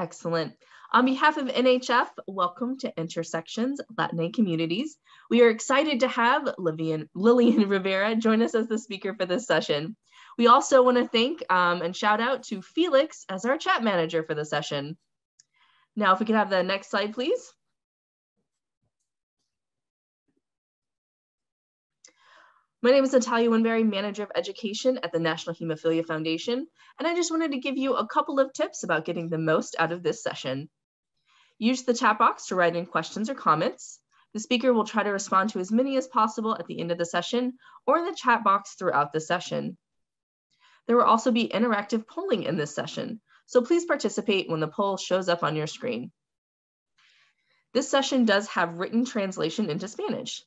Excellent. On behalf of NHF, welcome to Intersections, Latino Communities. We are excited to have Lillian Rivera join us as the speaker for this session. We also want to thank and shout out to Felix as our chat manager for the session. Now, if we could have the next slide, please. My name is Natalia Winberry, Manager of Education at the National Hemophilia Foundation, and I just wanted to give you a couple of tips about getting the most out of this session. Use the chat box to write in questions or comments. The speaker will try to respond to as many as possible at the end of the session or in the chat box throughout the session. There will also be interactive polling in this session, so please participate when the poll shows up on your screen. This session does have written translation into Spanish.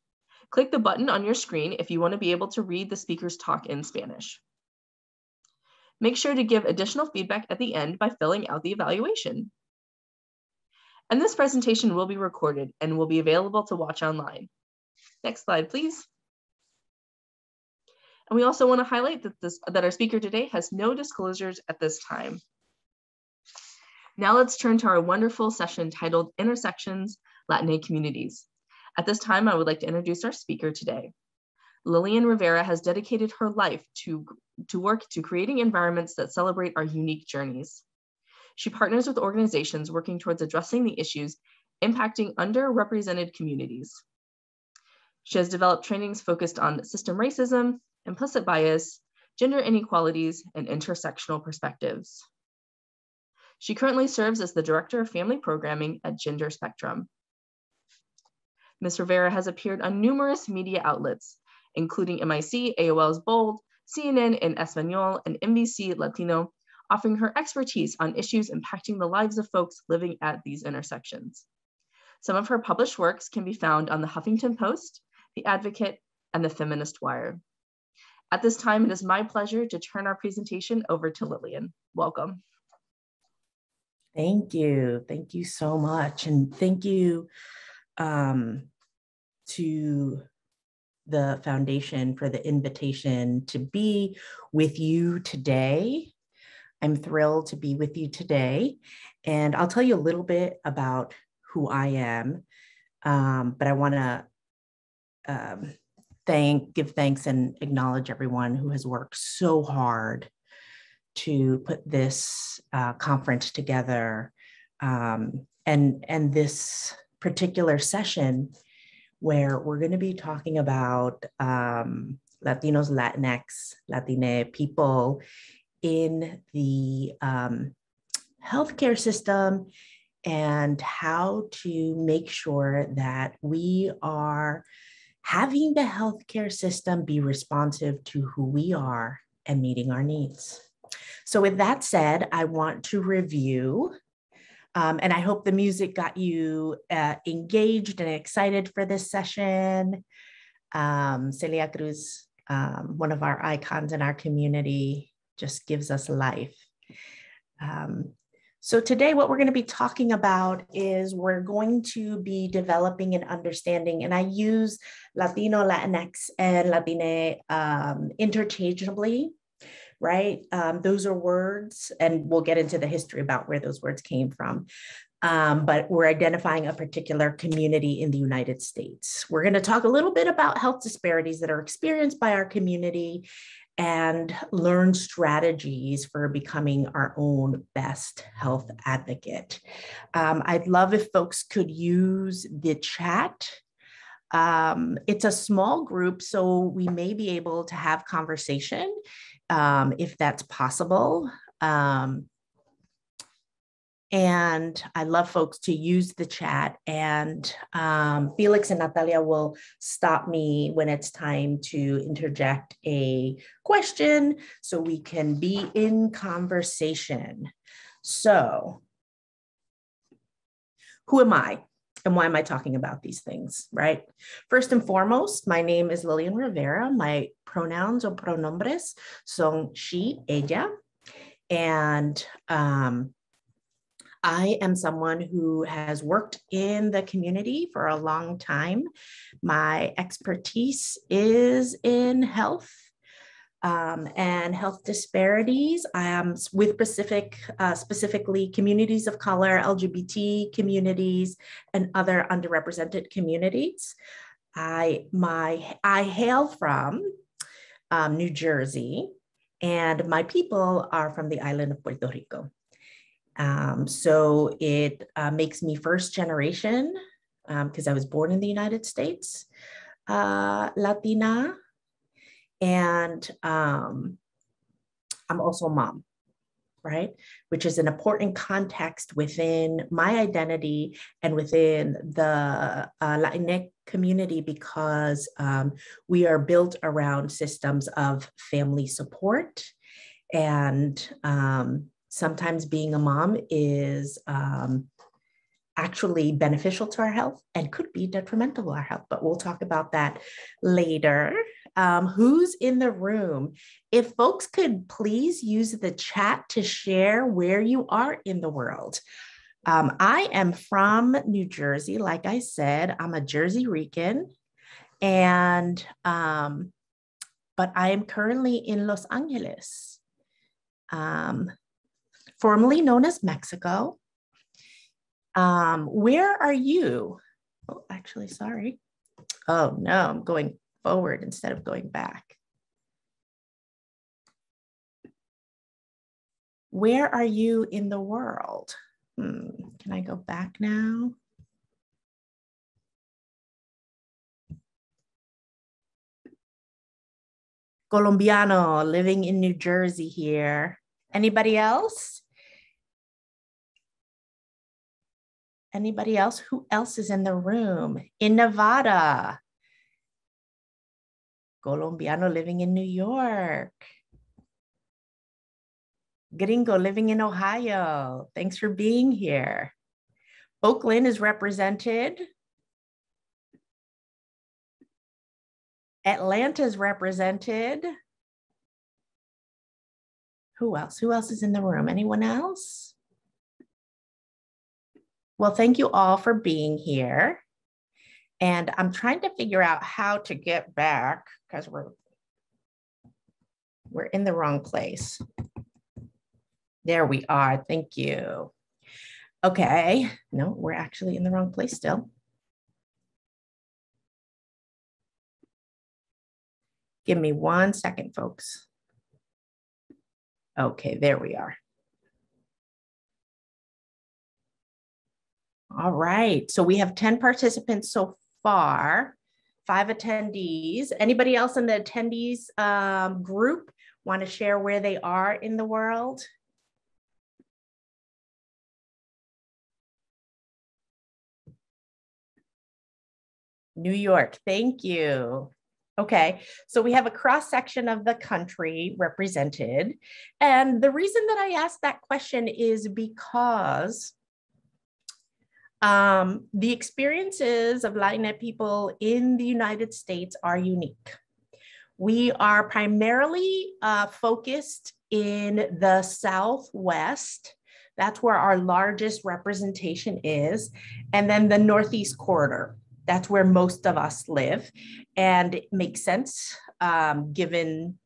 Click the button on your screen if you want to be able to read the speaker's talk in Spanish. Make sure to give additional feedback at the end by filling out the evaluation. And this presentation will be recorded and will be available to watch online. Next slide, please. And we also want to highlight that our speaker today has no disclosures at this time. Now let's turn to our wonderful session titled Intersections, Latino Communities. At this time, I would like to introduce our speaker today. Lillian Rivera has dedicated her life to work to creating environments that celebrate our unique journeys. She partners with organizations working towards addressing the issues impacting underrepresented communities. She has developed trainings focused on system racism, implicit bias, gender inequalities, and intersectional perspectives. She currently serves as the Director of Family Programming at Gender Spectrum. Ms. Rivera has appeared on numerous media outlets, including MIC, AOL's Bold, CNN in Espanol, and NBC Latino, offering her expertise on issues impacting the lives of folks living at these intersections. Some of her published works can be found on the Huffington Post, The Advocate, and the Feminist Wire. At this time, it is my pleasure to turn our presentation over to Lillian. Welcome. Thank you. Thank you so much. And thank you to the foundation for the invitation to be with you today. I'm thrilled to be with you today. And I'll tell you a little bit about who I am, but I want to give thanks and acknowledge everyone who has worked so hard to put this conference together, and this particular session where we're going to be talking about Latinos, Latinx, Latine people in the healthcare system and how to make sure that we are having the healthcare system be responsive to who we are and meeting our needs. So with that said, I want to review, and I hope the music got you engaged and excited for this session. Celia Cruz, one of our icons in our community, just gives us life. So today what we're going to be talking about is we're going to be developing an understanding, and I use Latino, Latinx, and Latine interchangeably, right? Those are words, and we'll get into the history about where those words came from. But we're identifying a particular community in the United States. We're going to talk a little bit about health disparities that are experienced by our community and learn strategies for becoming our own best health advocate. I'd love if folks could use the chat. It's a small group, so we may be able to have conversation if that's possible. And I love folks to use the chat, and Felix and Natalia will stop me when it's time to interject a question so we can be in conversation. So, who am I? And why am I talking about these things, right? First and foremost, my name is Lillian Rivera. My pronouns or pronombres son she, ella. And I am someone who has worked in the community for a long time. My expertise is in health. and health disparities with specifically communities of color, LGBT communities, and other underrepresented communities. I hail from New Jersey, and my people are from the island of Puerto Rico. So it makes me first generation, because I was born in the United States, Latina, and I'm also a mom, right? Which is an important context within my identity and within the Latinx community, because we are built around systems of family support. And sometimes being a mom is actually beneficial to our health and could be detrimental to our health, but we'll talk about that later. Who's in the room? If folks could please use the chat to share where you are in the world. I am from New Jersey. Like I said, I'm a Jersey Rican, and but I am currently in Los Angeles, formerly known as Mexico. Where are you? Oh, actually, sorry. Oh no, I'm going forward instead of going back. Where are you in the world? Can I go back now? Colombiano, living in New Jersey here. Anybody else? Anybody else? Who else is in the room? In Nevada. Colombiano living in New York. Gringo living in Ohio. Thanks for being here. Oakland is represented. Atlanta is represented. Who else? Who else is in the room? Anyone else? Well, thank you all for being here. And I'm trying to figure out how to get back because we're in the wrong place. There we are. Thank you. Okay. No, we're actually in the wrong place still. Give me 1 second, folks. Okay, there we are. All right. So we have 10 participants so far, 5 attendees. Anybody else in the attendees group want to share where they are in the world? New York, thank you. Okay, so we have a cross section of the country represented. And the reason that I asked that question is because the experiences of Latinx people in the United States are unique. We are primarily focused in the Southwest. That's where our largest representation is. And then the Northeast corridor. That's where most of us live. And it makes sense given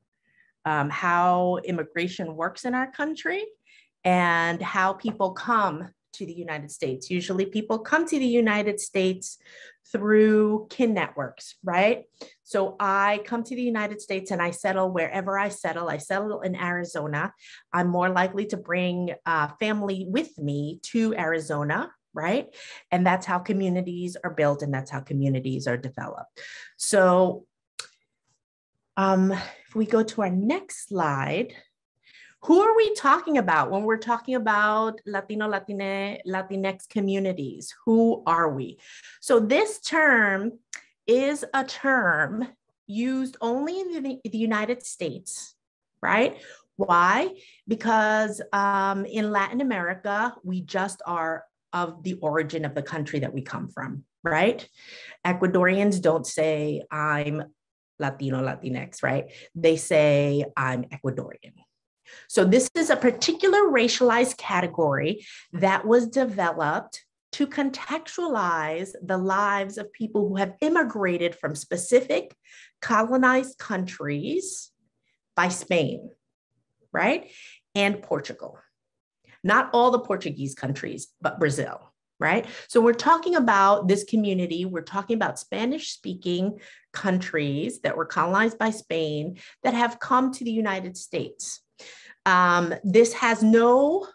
how immigration works in our country and how people come to the United States. Usually people come to the United States through kin networks, right? So I come to the United States and I settle wherever I settle. I settle in Arizona. I'm more likely to bring family with me to Arizona, right? And that's how communities are built and that's how communities are developed. So if we go to our next slide, who are we talking about when we're talking about Latino, Latinx communities? Who are we? So this term is a term used only in the United States, right? Why? Because in Latin America, we just are of the origin of the country that we come from, right? Ecuadorians don't say I'm Latino, Latinx, right? They say I'm Ecuadorian. So this is a particular racialized category that was developed to contextualize the lives of people who have immigrated from specific colonized countries by Spain, right? And Portugal. Not all the Portuguese countries, but Brazil, right? So we're talking about this community. We're talking about Spanish-speaking countries that were colonized by Spain that have come to the United States. This has no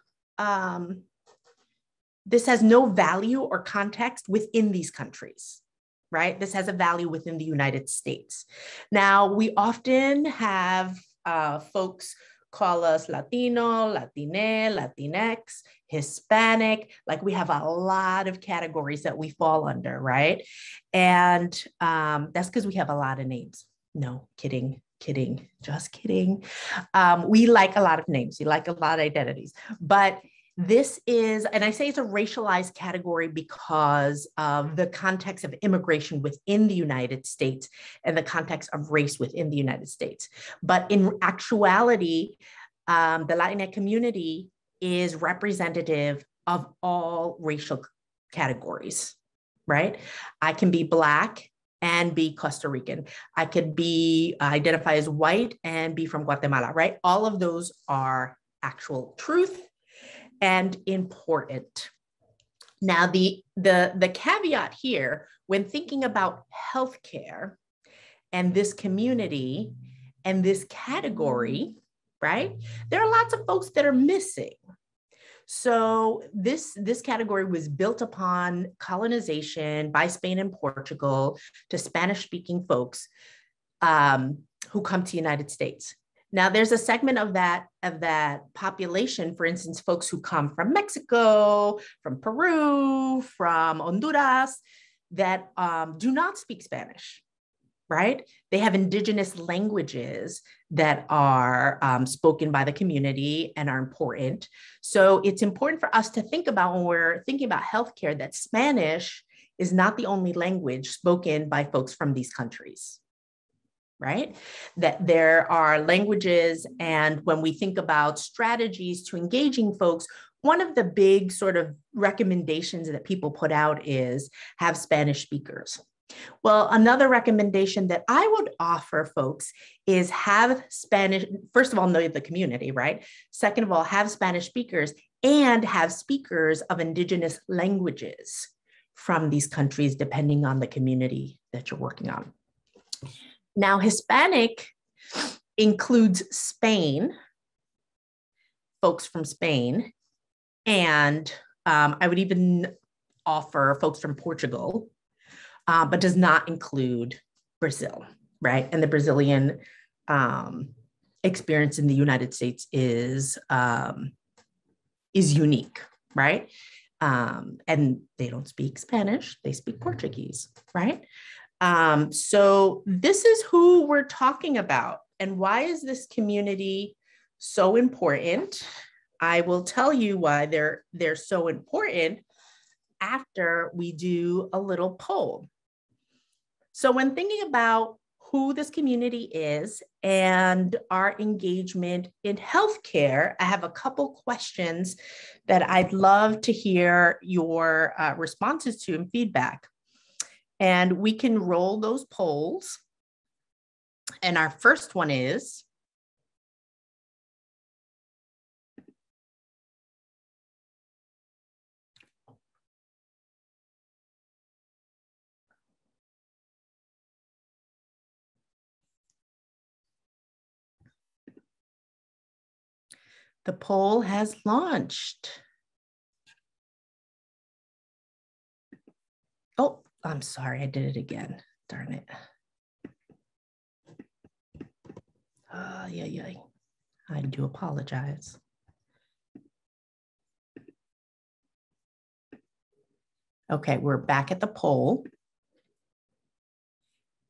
value or context within these countries, right? This has a value within the United States. Now, we often have folks call us Latino, Latine, Latinx, Hispanic. Like, we have a lot of categories that we fall under, right? And that's because we have a lot of names. No, kidding, just kidding. We like a lot of names. We like a lot of identities. But this is, and I say it's a racialized category because of the context of immigration within the United States and the context of race within the United States. But in actuality, the Latinx community is representative of all racial categories, right? I can be Black and be Costa Rican. I could be identify as white and be from Guatemala, right? All of those are actual truth and important. Now, the caveat here, when thinking about healthcare and this community and this category, right? There are lots of folks that are missing. So this category was built upon colonization by Spain and Portugal to Spanish-speaking folks who come to the United States. Now, there's a segment of that population, for instance, folks who come from Mexico, from Peru, from Honduras, that do not speak Spanish, right? They have indigenous languages that are spoken by the community and are important. So it's important for us to think about, when we're thinking about healthcare, that Spanish is not the only language spoken by folks from these countries, right? That there are languages, and when we think about strategies to engaging folks, one of the big sort of recommendations that people put out is have Spanish speakers. Well, another recommendation that I would offer folks is have Spanish, first of all, know the community, right? Second of all, have Spanish speakers and have speakers of indigenous languages from these countries, depending on the community that you're working on. Now, Hispanic includes Spain, folks from Spain, and I would even offer folks from Portugal, but does not include Brazil, right? And the Brazilian experience in the United States is unique, right? And they don't speak Spanish, they speak Portuguese, right? So this is who we're talking about. And why is this community so important? I will tell you why they're so important after we do a little poll. So when thinking about who this community is and our engagement in healthcare, I have a couple questions that I'd love to hear your responses to and feedback. And we can roll those polls. And our first one is, the poll has launched. Oh, I'm sorry, I did it again. Darn it. Yeah. I do apologize. Okay, we're back at the poll.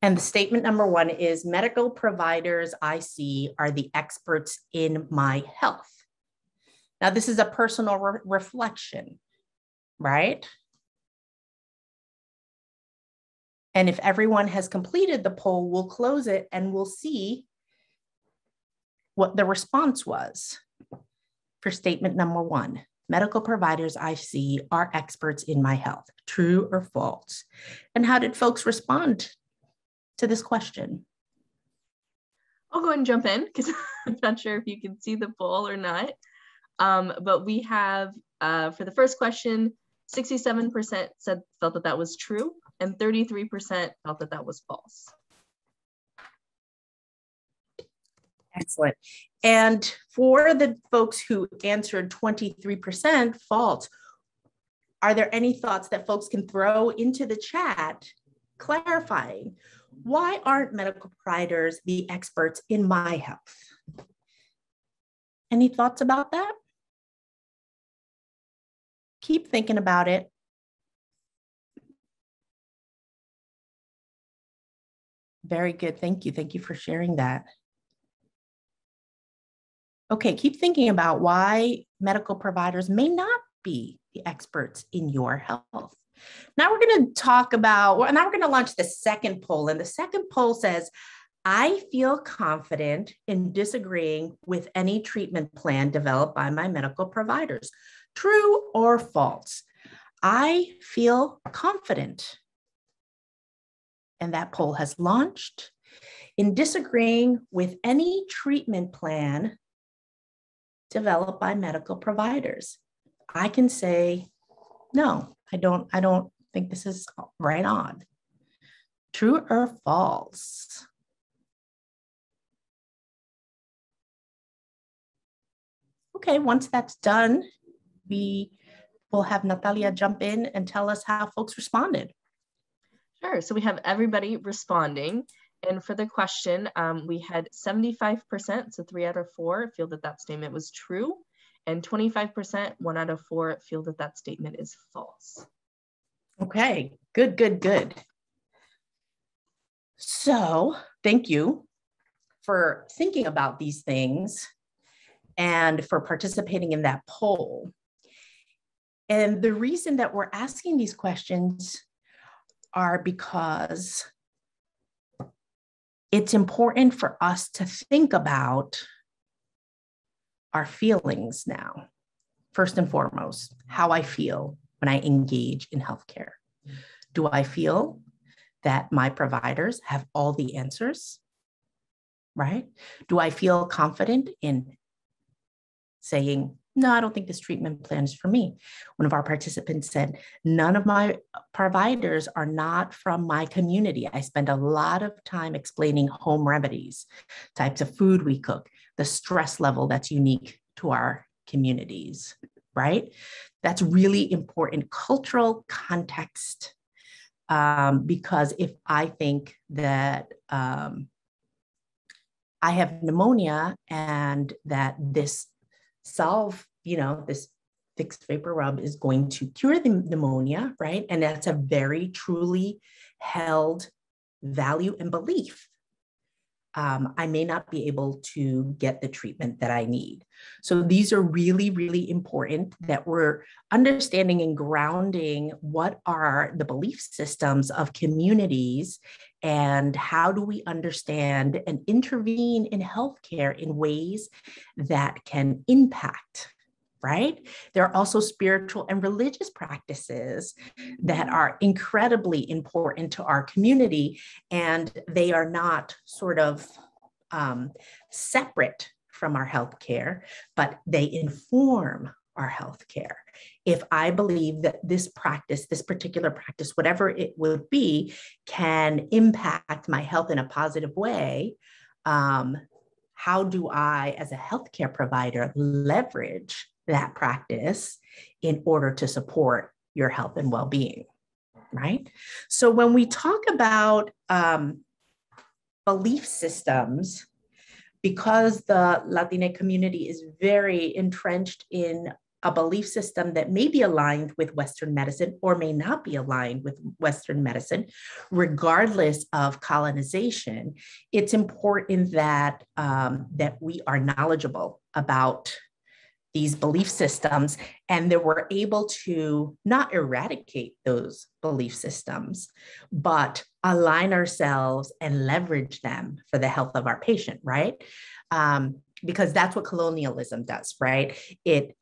And the statement number one is, medical providers I see are the experts in my health. Now, this is a personal reflection, right? And if everyone has completed the poll, we'll close it and we'll see what the response was for statement number one. Medical providers I see are experts in my health. True or false? And how did folks respond to this question? I'll go ahead and jump in because I'm not sure if you can see the poll or not. But we have, for the first question, 67% felt that that was true, and 33% felt that that was false. Excellent. And for the folks who answered 23% false, are there any thoughts that folks can throw into the chat clarifying why aren't medical providers the experts in my health? Any thoughts about that? Keep thinking about it. Very good. Thank you. Thank you for sharing that. Okay, keep thinking about why medical providers may not be the experts in your health. Now we're going to talk about, now we're going to launch the second poll. And the second poll says, I feel confident in disagreeing with any treatment plan developed by my medical providers. True or false? I feel confident. And that poll has launched. In disagreeing with any treatment plan developed by medical providers, I can say, no, I don't think this is right on. True or false? Okay, once that's done, we will have Natalia jump in and tell us how folks responded. Sure, so we have everybody responding. And for the question, we had 75%, so 3 out of 4, feel that that statement was true. And 25%, 1 out of 4, feel that that statement is false. Okay, good, good, good. So thank you for thinking about these things and for participating in that poll. And the reason that we're asking these questions are because it's important for us to think about our feelings now. First and foremost, how I feel when I engage in healthcare. Do I feel that my providers have all the answers, right? Do I feel confident in saying, no, I don't think this treatment plan is for me? One of our participants said, none of my providers are not from my community. I spend a lot of time explaining home remedies, types of food we cook, the stress level that's unique to our communities, right? That's really important cultural context, because if I think that I have pneumonia and that this this fixed vapor rub is going to cure the pneumonia, right? And that's a very truly held value and belief. I may not be able to get the treatment that I need. So these are really, really important that we're understanding and grounding what are the belief systems of communities and how do we understand and intervene in healthcare in ways that can impact, right? There are also spiritual and religious practices that are incredibly important to our community, and they are not sort of separate from our healthcare, but they inform our healthcare. If I believe that this particular practice, whatever it would be, can impact my health in a positive way, how do I, as a healthcare provider, leverage that practice in order to support your health and well-being, right? So when we talk about belief systems, because the Latina community is very entrenched in a belief system that may be aligned with Western medicine or may not be aligned with Western medicine, regardless of colonization, it's important that, that we are knowledgeable about these belief systems and that we're able to not eradicate those belief systems, but align ourselves and leverage them for the health of our patient, right? because that's what colonialism does, right? It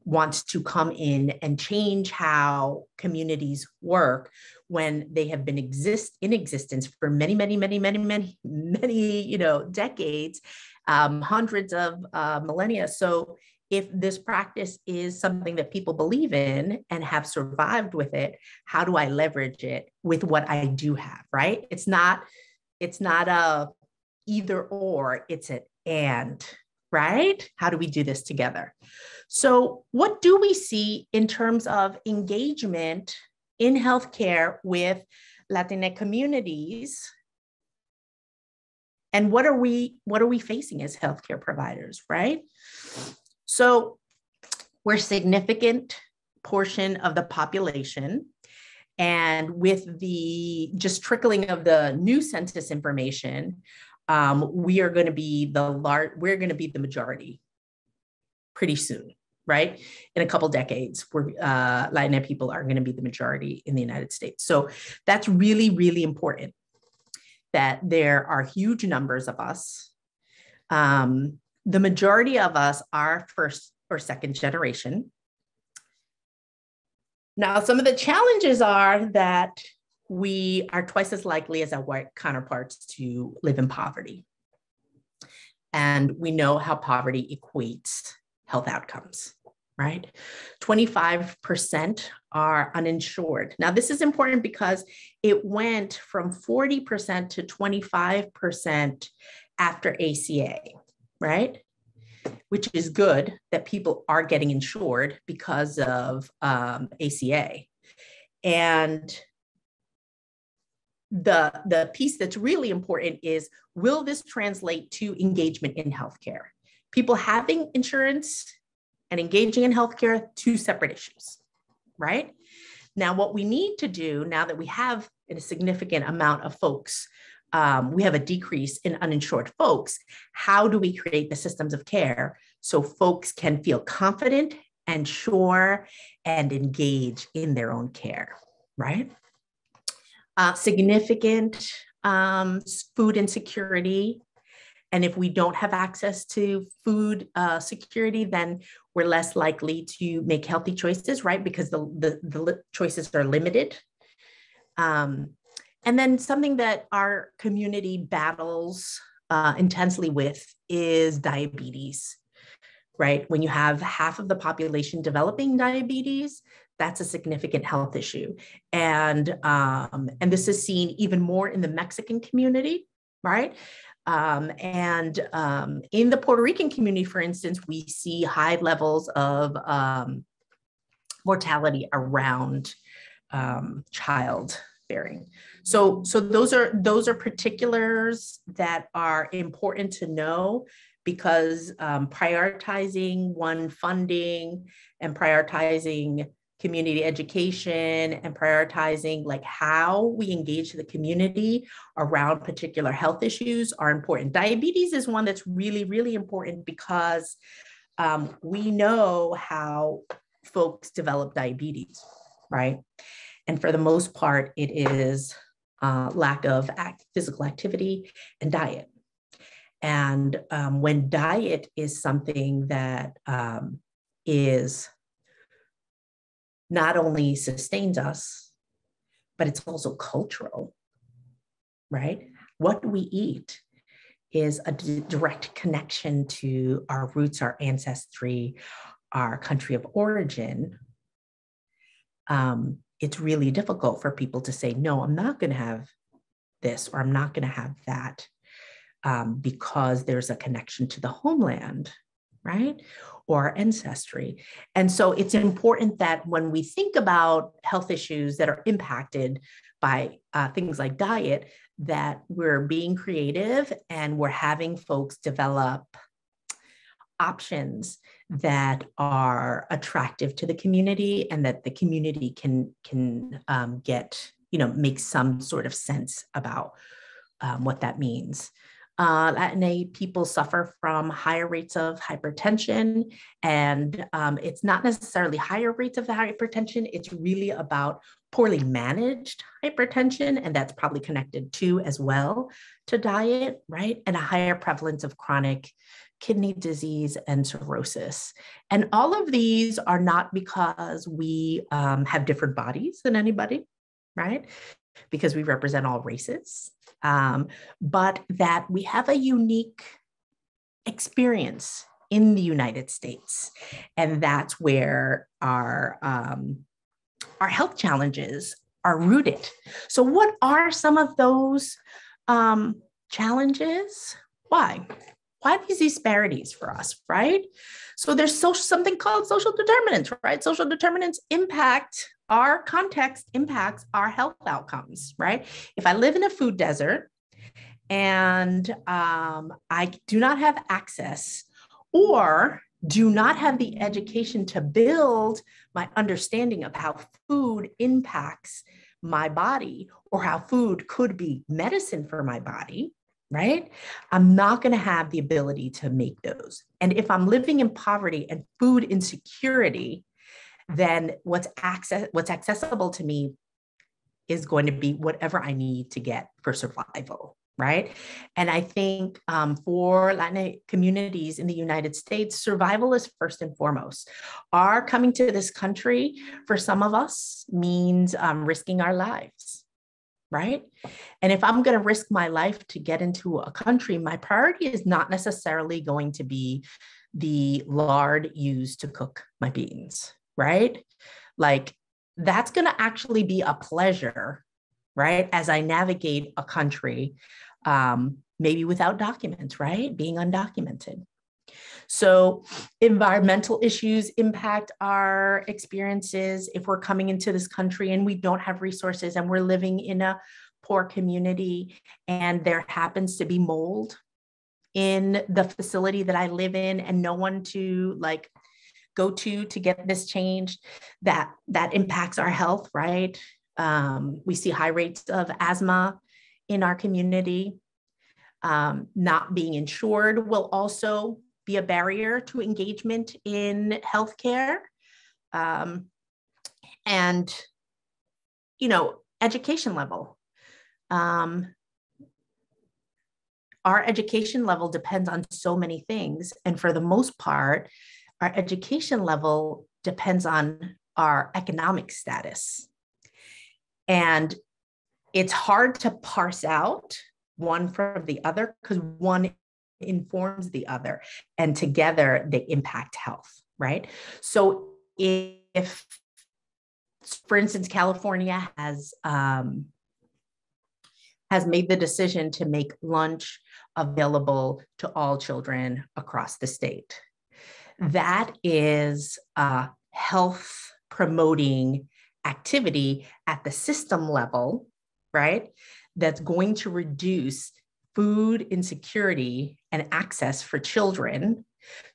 wants to come in and change how communities work when they have been in existence for many, decades, hundreds of millennia. So if this practice is something that people believe in and have survived with it, how do I leverage it with what I do have, right? It's not a either or, it's an and, right? How do we do this together? So what do we see in terms of engagement in healthcare with Latinx communities? And what are we facing as healthcare providers, right? So we're a significant portion of the population. And with the just trickling of the new census information, we are going to be the majority pretty soon, right? In a couple decades, Latinx people are going to be the majority in the United States. So that's really, really important that there are huge numbers of us. The majority of us are first or second generation. Now, some of the challenges are that we are twice as likely as our white counterparts to live in poverty. And we know how poverty equates health outcomes, right? 25% are uninsured. Now, this is important because it went from 40% to 25% after ACA, right? Which is good that people are getting insured because of ACA. And the piece that's really important is, will this translate to engagement in healthcare? People having insurance and engaging in healthcare, two separate issues, right? Now, what we need to do now that we have a significant amount of folks, we have a decrease in uninsured folks, how do we create the systems of care so folks can feel confident and sure and engage in their own care, right? Significant food insecurity. And if we don't have access to food security, then we're less likely to make healthy choices, right? Because the choices are limited. And then something that our community battles intensely with is diabetes, right? When you have half of the population developing diabetes, that's a significant health issue. And this is seen even more in the Mexican community, right? In the Puerto Rican community, for instance, we see high levels of mortality around childbearing. So those are particulars that are important to know, because prioritizing funding and prioritizing community education and prioritizing like how we engage the community around particular health issues are important. Diabetes is one that's really, really important because we know how folks develop diabetes, right? And for the most part, it is lack of physical activity and diet. And when diet is something that is not only sustains us, but it's also cultural, right? What we eat is a direct connection to our roots, our ancestry, our country of origin. It's really difficult for people to say, no, I'm not going to have this, or I'm not going to have that, because there's a connection to the homeland, right? Or ancestry. And so it's important that when we think about health issues that are impacted by things like diet, that we're being creative and we're having folks develop options that are attractive to the community, and that the community can get, make some sort of sense about what that means. Latina people suffer from higher rates of hypertension, and it's not necessarily higher rates of hypertension. It's really about poorly managed hypertension, and that's probably connected to as well to diet, right? And a higher prevalence of chronic kidney disease and cirrhosis. And all of these are not because we have different bodies than anybody, right? Because we represent all races, but that we have a unique experience in the United States. And that's where our health challenges are rooted. So what are some of those challenges? Why? Why these disparities for us, right? So there's something called social determinants, right? Social determinants impact our context, impacts our health outcomes, right? If I live in a food desert and I do not have access or do not have the education to build my understanding of how food impacts my body or how food could be medicine for my body, right? I'm not going to have the ability to make those. And if I'm living in poverty and food insecurity, then what's accessible to me is going to be whatever I need to get for survival, right? And I think for Latin communities in the United States, survival is first and foremost. Our coming to this country, for some of us, means risking our lives, right? And if I'm going to risk my life to get into a country, my priority is not necessarily going to be the lard used to cook my beans, right? Like that's going to actually be a pleasure, right? As I navigate a country, maybe without documents, right? Being undocumented. So environmental issues impact our experiences if we're coming into this country and we don't have resources and we're living in a poor community and there happens to be mold in the facility that I live in and no one to like go to get this changed, that impacts our health, right? We see high rates of asthma in our community. Not being insured will also be a barrier to engagement in healthcare. And, you know, education level. Our education level depends on so many things. And for the most part, our education level depends on our economic status. And it's hard to parse out one from the other because one informs the other and together they impact health, right? So if, for instance, California has made the decision to make lunch available to all children across the state, that is a health promoting activity at the system level, right? That's going to reduce food insecurity and access for children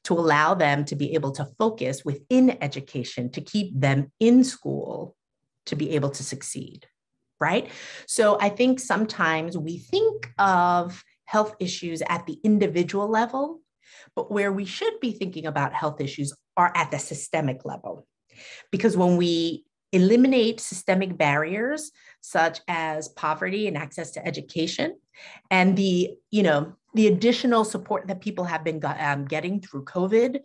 to allow them to be able to focus within education, to keep them in school, to be able to succeed, right? So I think sometimes we think of health issues at the individual level, but where we should be thinking about health issues are at the systemic level. Because when we eliminate systemic barriers such as poverty and access to education and the additional support that people have been getting through COVID,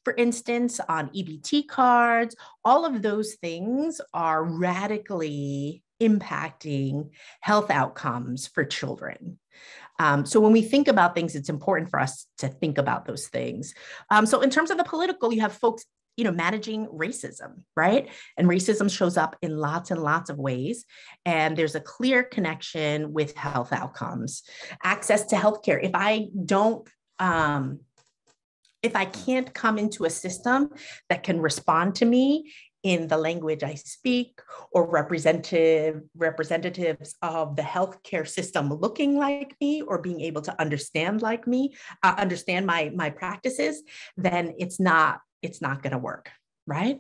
for instance, on EBT cards, all of those things are radically impacting health outcomes for children. So when we think about things, it's important for us to think about those things. So in terms of the political, you have folks, managing racism, right? And racism shows up in lots and lots of ways. And there's a clear connection with health outcomes. Access to healthcare. If I can't come into a system that can respond to me in the language I speak, or representatives of the healthcare system looking like me or being able to understand like me, understand my practices, then it's not going to work, right?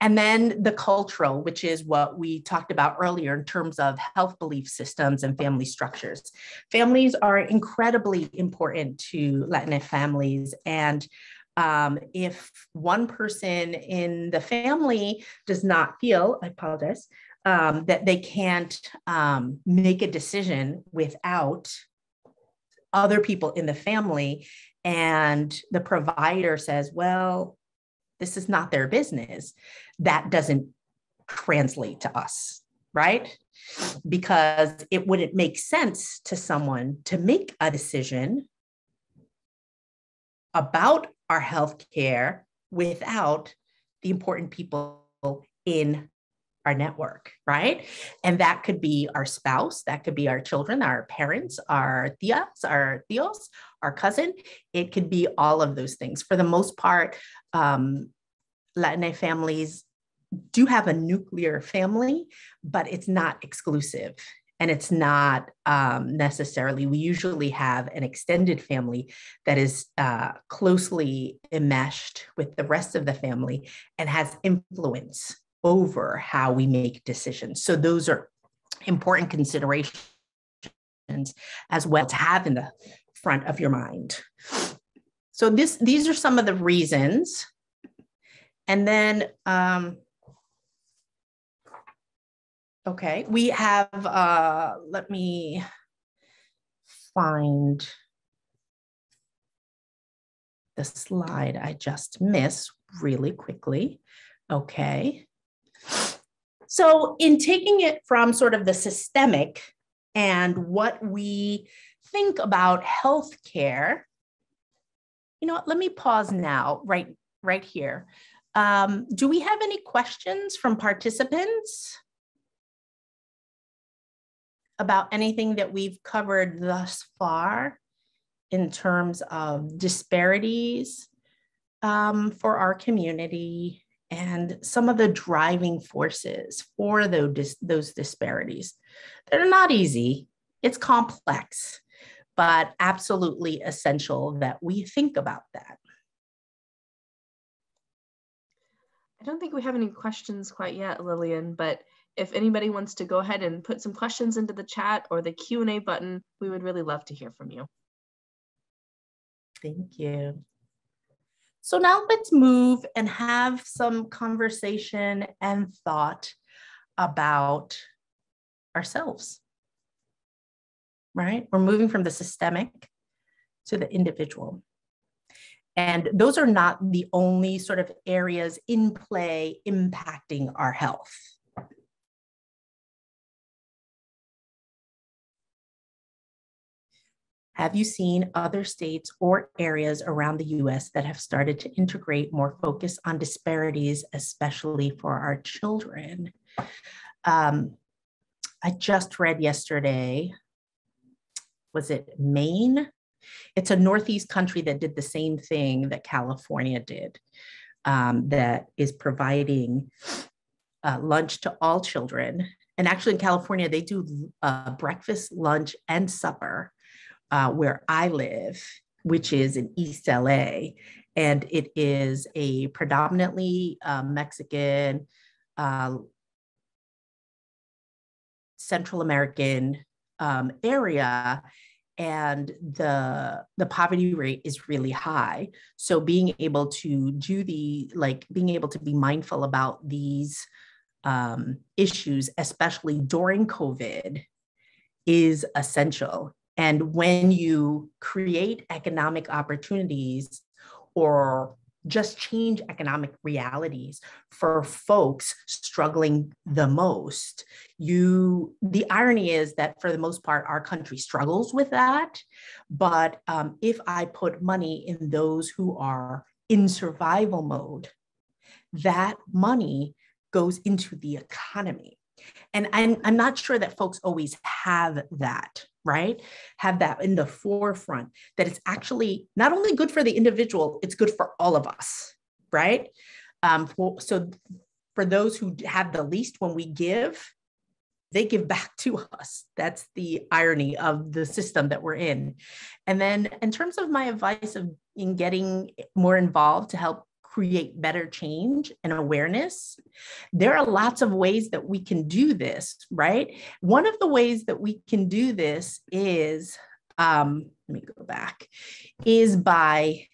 And then the cultural, which is what we talked about earlier in terms of health belief systems and family structures. Families are incredibly important to Latinx families. And if one person in the family does not feel, I apologize, that they can't make a decision without other people in the family, and the provider says, well, this is not their business, that doesn't translate to us, right? Because it wouldn't make sense to someone to make a decision about our healthcare without the important people in our network, right? And that could be our spouse, that could be our children, our parents, our tias, our tios, our cousin. It could be all of those things. For the most part, Latinx families do have a nuclear family, but it's not exclusive. And it's not necessarily, we usually have an extended family that is closely enmeshed with the rest of the family and has influence over how we make decisions. So those are important considerations as well to have in the front of your mind. So these are some of the reasons. And then, okay, we have, let me find the slide I just missed really quickly. Okay. So in taking it from sort of the systemic and what we think about healthcare, you know what, let me pause now, right here. Do we have any questions from participants about anything that we've covered thus far in terms of disparities for our community and some of the driving forces for those disparities? They're not easy, it's complex, but absolutely essential that we think about that. I don't think we have any questions quite yet, Lillian, but if anybody wants to go ahead and put some questions into the chat or the Q&A button, we would really love to hear from you. Thank you. So now let's move and have some conversation and thought about ourselves, right? We're moving from the systemic to the individual. And those are not the only sort of areas in play impacting our health. Have you seen other states or areas around the US that have started to integrate more focus on disparities, especially for our children? I just read yesterday, was it Maine? It's a Northeast country that did the same thing that California did, that is providing lunch to all children. And actually in California, they do breakfast, lunch, and supper where I live, which is in East LA. And it is a predominantly Mexican, Central American area. And the poverty rate is really high. So being able to do being able to be mindful about these issues, especially during COVID, is essential. And when you create economic opportunities or just change economic realities for folks struggling the most, the irony is that for the most part, our country struggles with that. But if I put money in those who are in survival mode, that money goes into the economy. And I'm not sure that folks always have that, right? Have that in the forefront, that it's actually not only good for the individual, it's good for all of us, right? So for those who have the least, when we give, they give back to us. That's the irony of the system that we're in. And then in terms of my advice in getting more involved to help create better change and awareness, there are lots of ways that we can do this, right? One of the ways that we can do this is, let me go back, is by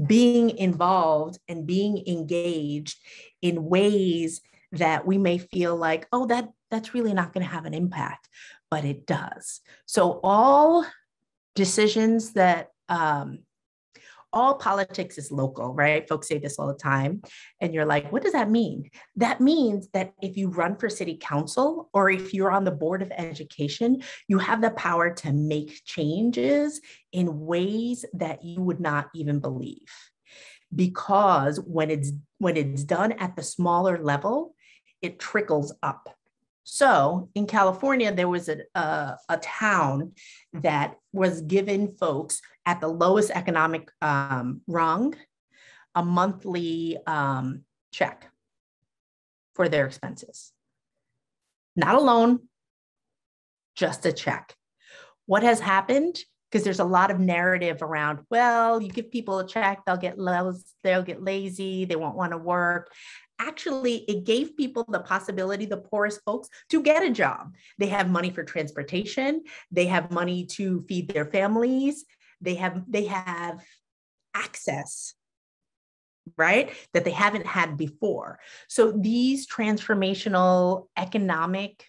being involved and being engaged in ways that we may feel like, oh, that's really not going to have an impact, but it does. So all decisions that, all politics is local, right? Folks say this all the time. And you're like, what does that mean? That means that if you run for city council or if you're on the board of education, you have the power to make changes in ways that you would not even believe. Because when it's done at the smaller level, it trickles up. So in California, there was a town that was given folks at the lowest economic rung a monthly check for their expenses. Not a loan, just a check. What has happened? Because there's a lot of narrative around, well, you give people a check, they'll get lazy, they won't want to work. Actually, it gave people the possibility, the poorest folks, to get a job. They have money for transportation. They have money to feed their families. They have access, right, that they haven't had before. So these transformational economic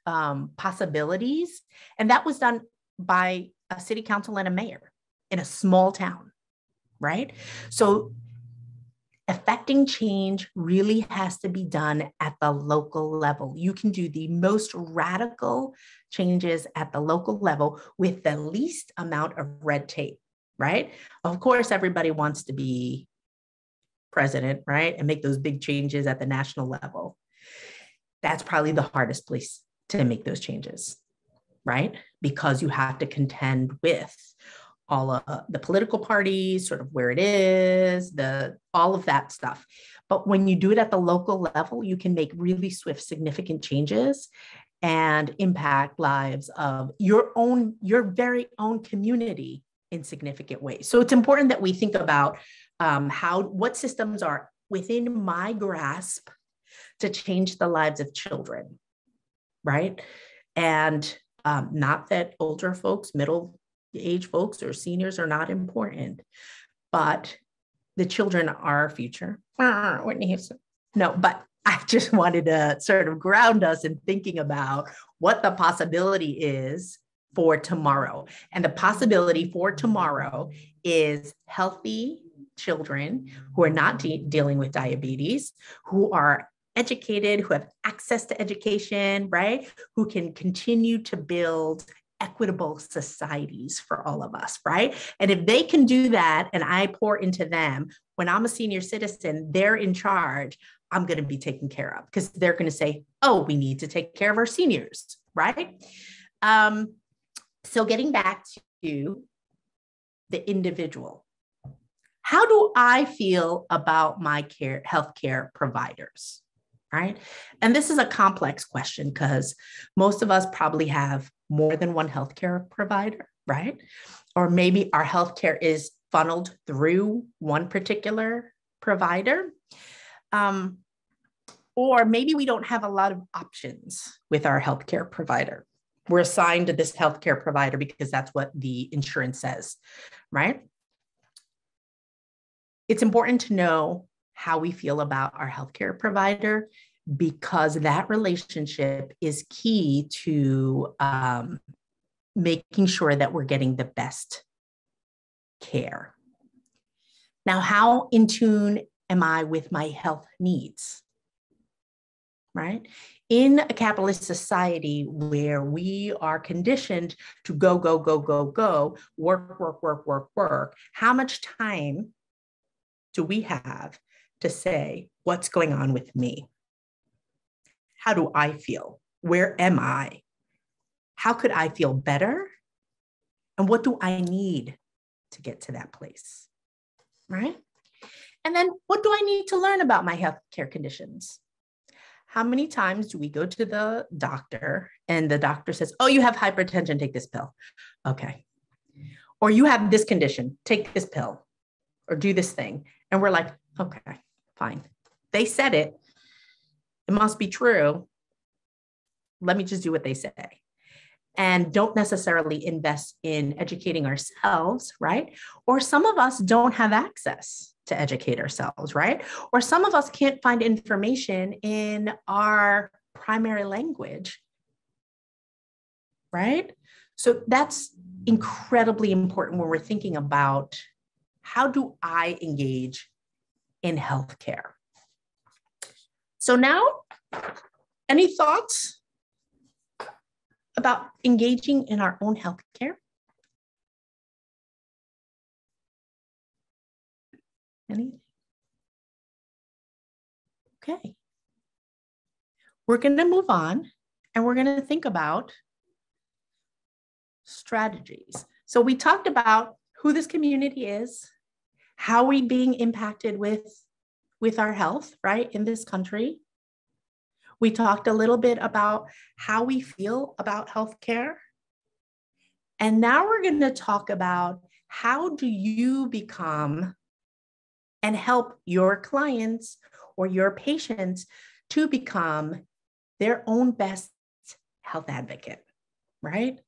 possibilities, and that was done by a city council and a mayor in a small town, right? So affecting change really has to be done at the local level. You can do the most radical changes at the local level with the least amount of red tape, right? Of course, everybody wants to be president, right? And make those big changes at the national level. That's probably the hardest place to make those changes, right? Because you have to contend with all of the political parties, sort of where it is, all of that stuff. But when you do it at the local level, you can make really swift, significant changes and impact lives of your very own community in significant ways. So it's important that we think about what systems are within my grasp to change the lives of children, right? And not that older folks, middle-aged folks, or seniors are not important, but the children are our future. Whitney Houston. No, but I just wanted to sort of ground us in thinking about what the possibility is for tomorrow. And the possibility for tomorrow is healthy children who are not dealing with diabetes, who are educated, who have access to education, right? Who can continue to build equitable societies for all of us, right? And if they can do that and I pour into them, when I'm a senior citizen, they're in charge, I'm going to be taken care of because they're going to say, oh, we need to take care of our seniors, right? So getting back to the individual, how do I feel about my healthcare providers? Right? And this is a complex question because most of us probably have more than one healthcare provider, right? Or maybe our healthcare is funneled through one particular provider. Or maybe we don't have a lot of options with our healthcare provider. We're assigned to this healthcare provider because that's what the insurance says, right? It's important to know how we feel about our healthcare provider because that relationship is key to making sure that we're getting the best care. Now, how in tune am I with my health needs? Right? In a capitalist society where we are conditioned to go, work, how much time do we have to say, what's going on with me? How do I feel? Where am I? How could I feel better? And what do I need to get to that place? Right? And then what do I need to learn about my healthcare conditions? How many times do we go to the doctor and the doctor says, oh, you have hypertension, take this pill. Okay. Or you have this condition, take this pill or do this thing. And we're like, Okay, fine. They said it. It must be true. Let me just do what they say. And don't necessarily invest in educating ourselves, right? Or some of us don't have access to educate ourselves, right? Or some of us can't find information in our primary language, right? So that's incredibly important when we're thinking about how do I engage in healthcare? So now, any thoughts about engaging in our own healthcare? Anything? Okay. We're going to move on and we're going to think about strategies. So we talked about who this community is, how we being impacted with our health, right, in this country. We talked a little bit about how we feel about healthcare. And now we're going to talk about how do you become and help your clients or your patients to become their own best health advocate, right?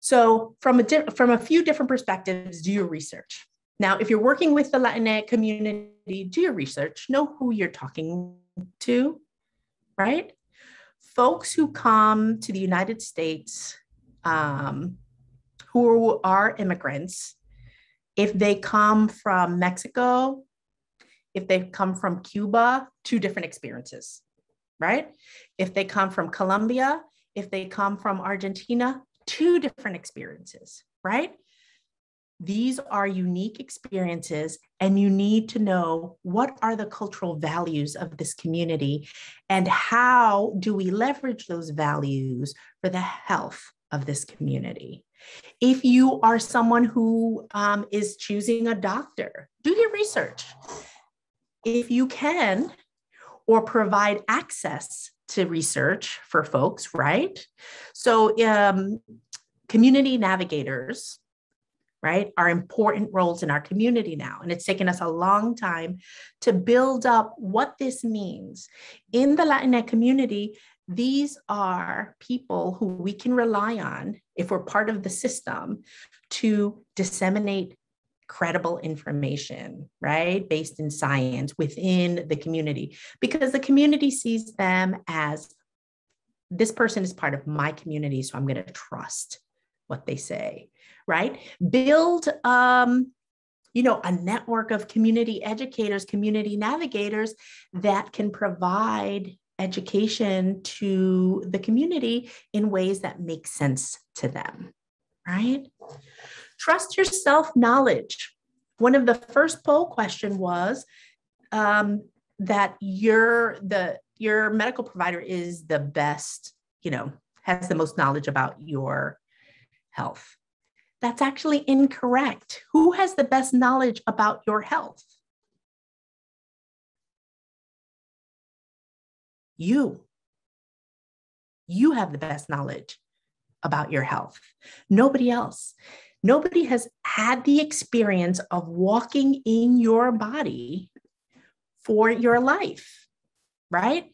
So from a few different perspectives, do your research. Now, if you're working with the Latinx community, do your research, know who you're talking to, right? Folks who come to the United States who are immigrants, if they come from Mexico, if they come from Cuba, two different experiences, right? If they come from Colombia, if they come from Argentina, two different experiences, right? These are unique experiences, and you need to know what are the cultural values of this community and how do we leverage those values for the health of this community. If you are someone who is choosing a doctor, do your research. If you can, or provide access to research for folks, right? So community navigators, right, are important roles in our community now. And it's taken us a long time to build up what this means. In the Latinx community, these are people who we can rely on if we're part of the system to disseminate credible information, right, based in science within the community, because the community sees them as this person is part of my community, so I'm going to trust what they say, right? Build, a network of community educators, community navigators that can provide education to the community in ways that make sense to them, right? Trust your self-knowledge. One of the first poll question was that your medical provider is the best, has the most knowledge about your health. That's actually incorrect. Who has the best knowledge about your health? You. You have the best knowledge about your health. Nobody else. Nobody has had the experience of walking in your body for your life, right?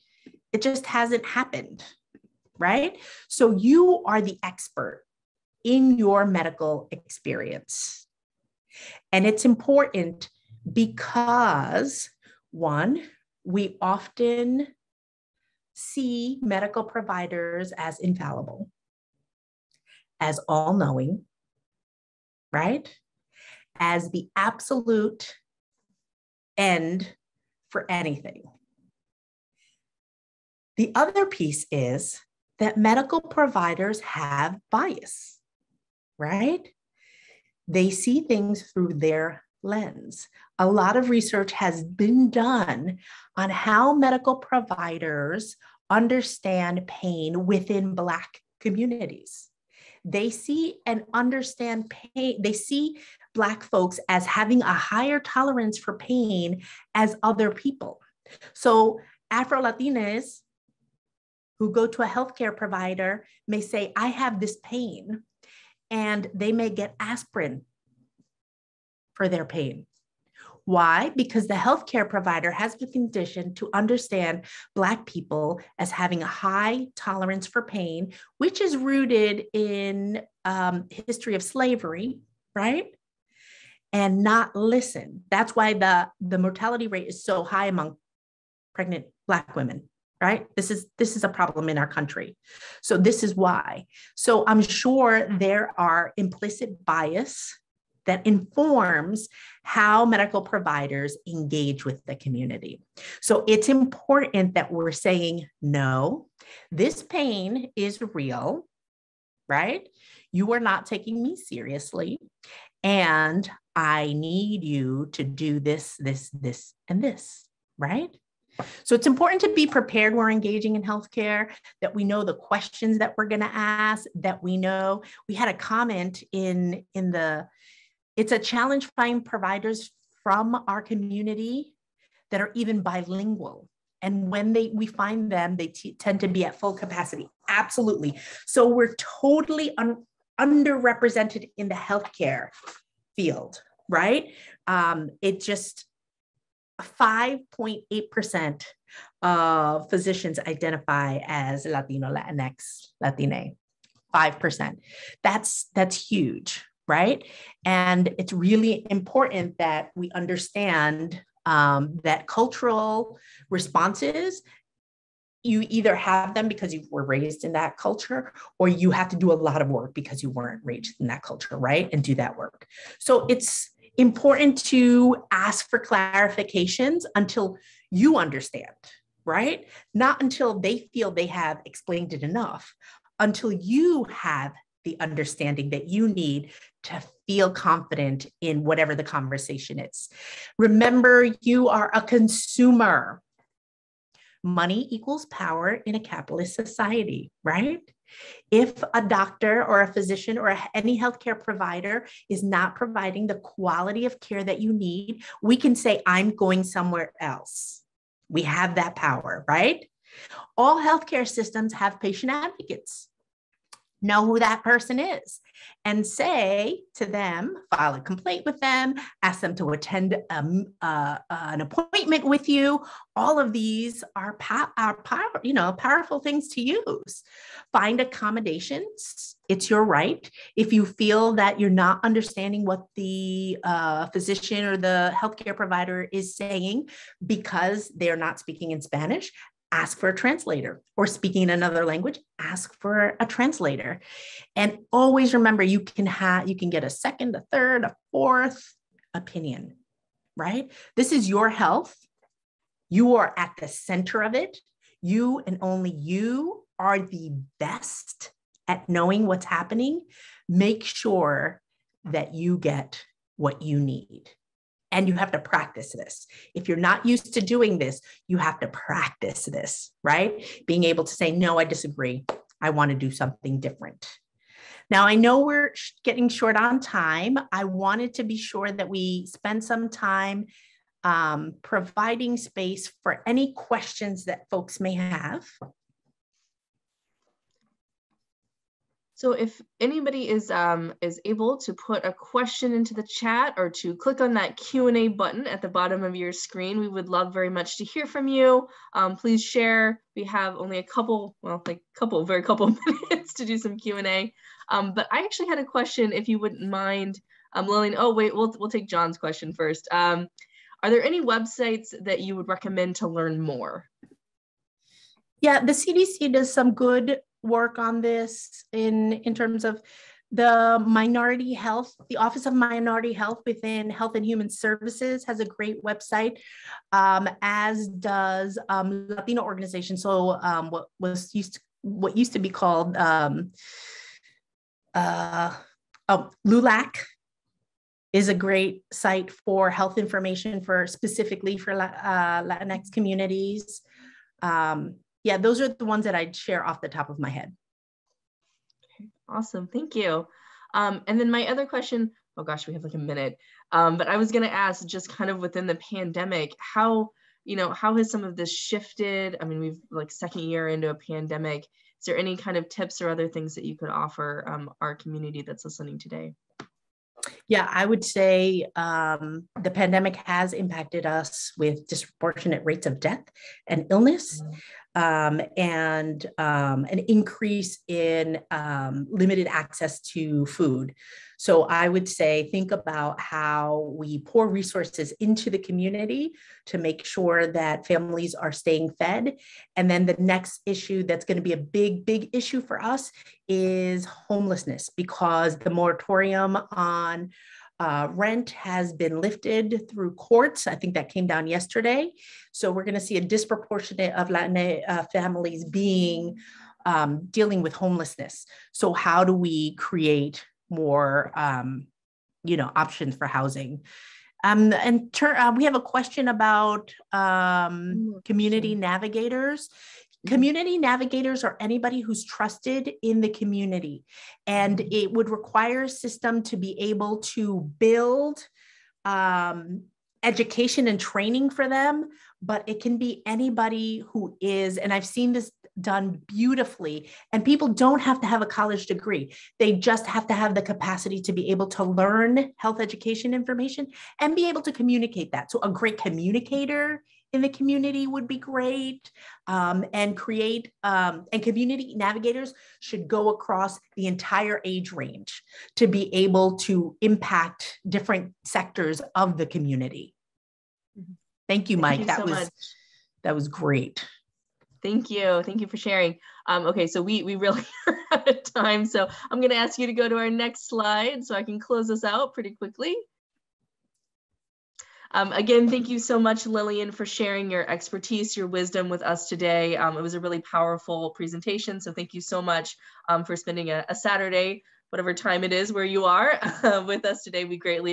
It just hasn't happened, right? So you are the expert in your medical experience. And it's important because, one, we often see medical providers as infallible, as all-knowing, right? As the absolute end for anything. The other piece is that medical providers have bias, right? They see things through their lens. A lot of research has been done on how medical providers understand pain within Black communities. They see and understand pain. They see Black folks as having a higher tolerance for pain as other people. So Afro-Latinas who go to a healthcare provider may say, I have this pain, and they may get aspirin for their pain. Why? Because the healthcare provider has been conditioned to understand Black people as having a high tolerance for pain, which is rooted in history of slavery, right? And not listen. That's why the mortality rate is so high among pregnant Black women, right? This is a problem in our country. So this is why. So I'm sure there are implicit bias that informs how medical providers engage with the community. So it's important that we're saying, no, this pain is real, right? You are not taking me seriously. And I need you to do this, this, this, and this, right? So it's important to be prepared when we're engaging in healthcare, that we know the questions that we're going to ask, that we know. We had a comment in the, it's a challenge finding providers from our community that are even bilingual. And when we find them, they tend to be at full capacity. Absolutely. So we're totally underrepresented in the healthcare field, right? It just 5.8% of physicians identify as Latino, Latinx, Latine. 5%. That's huge, right? And it's really important that we understand that cultural responses, you either have them because you were raised in that culture, or you have to do a lot of work because you weren't raised in that culture, right? And do that work. So it's important to ask for clarifications until you understand, right? Not until they feel they have explained it enough, until you have the understanding that you need to feel confident in whatever the conversation is. Remember, you are a consumer. Money equals power in a capitalist society, right? If a doctor or a physician or any healthcare provider is not providing the quality of care that you need, we can say, I'm going somewhere else. We have that power, right? All healthcare systems have patient advocates. Know who that person is and say to them, file a complaint with them, ask them to attend an appointment with you. All of these are powerful things to use. Find accommodations. It's your right. If you feel that you're not understanding what the physician or the healthcare provider is saying because they're not speaking in Spanish, ask for a translator, or speaking in another language, ask for a translator. And always remember, you can get a second, a third, a fourth opinion, right? This is your health. You are at the center of it. You and only you are the best at knowing what's happening. Make sure that you get what you need. And you have to practice this. If you're not used to doing this, you have to practice this, right? Being able to say, no, I disagree. I want to do something different. Now, I know we're getting short on time. I wanted to be sure that we spend some time providing space for any questions that folks may have. So if anybody is able to put a question into the chat or to click on that Q&A button at the bottom of your screen, we would love very much to hear from you. Please share. We have only a couple minutes to do some Q&A. But I actually had a question, if you wouldn't mind, Lillian. Oh wait, we'll take John's question first. Are there any websites that you would recommend to learn more? Yeah, the CDC does some good work on this in terms of the minority health. The Office of Minority Health within Health and Human Services has a great website, as does Latino organization. So what used to be called LULAC is a great site for health information specifically for Latinx communities. Yeah, those are the ones that I'd share off the top of my head. Awesome, thank you. And then my other question, oh gosh, we have like a minute, but I was gonna ask, just kind of within the pandemic, how has some of this shifted? I mean, we've like second year into a pandemic. Is there any kind of tips or other things that you could offer our community that's listening today? Yeah, I would say the pandemic has impacted us with disproportionate rates of death and illness, and an increase in limited access to food. So I would say, think about how we pour resources into the community to make sure that families are staying fed. And then the next issue that's going to be a big, big issue for us is homelessness, because the moratorium on rent has been lifted through courts. I think that came down yesterday. So we're going to see a disproportionate of Latin families being dealing with homelessness. So how do we create more, options for housing? We have a question about community navigators. Community navigators are anybody who's trusted in the community, and it would require a system to be able to build education and training for them, but it can be anybody who is, and I've seen this done beautifully, and people don't have to have a college degree. They just have to have the capacity to be able to learn health education information and be able to communicate that. So a great communicator in the community would be great, and community navigators should go across the entire age range to be able to impact different sectors of the community. Thank you, Mike. Thank you so much. That was great. Thank you. Thank you for sharing. Okay, so we really are out of time. So I'm going to ask you to go to our next slide so I can close this out pretty quickly. Again, thank you so much, Lillian, for sharing your expertise, your wisdom with us today. It was a really powerful presentation. So thank you so much for spending a Saturday, whatever time it is where you are, with us today. We greatly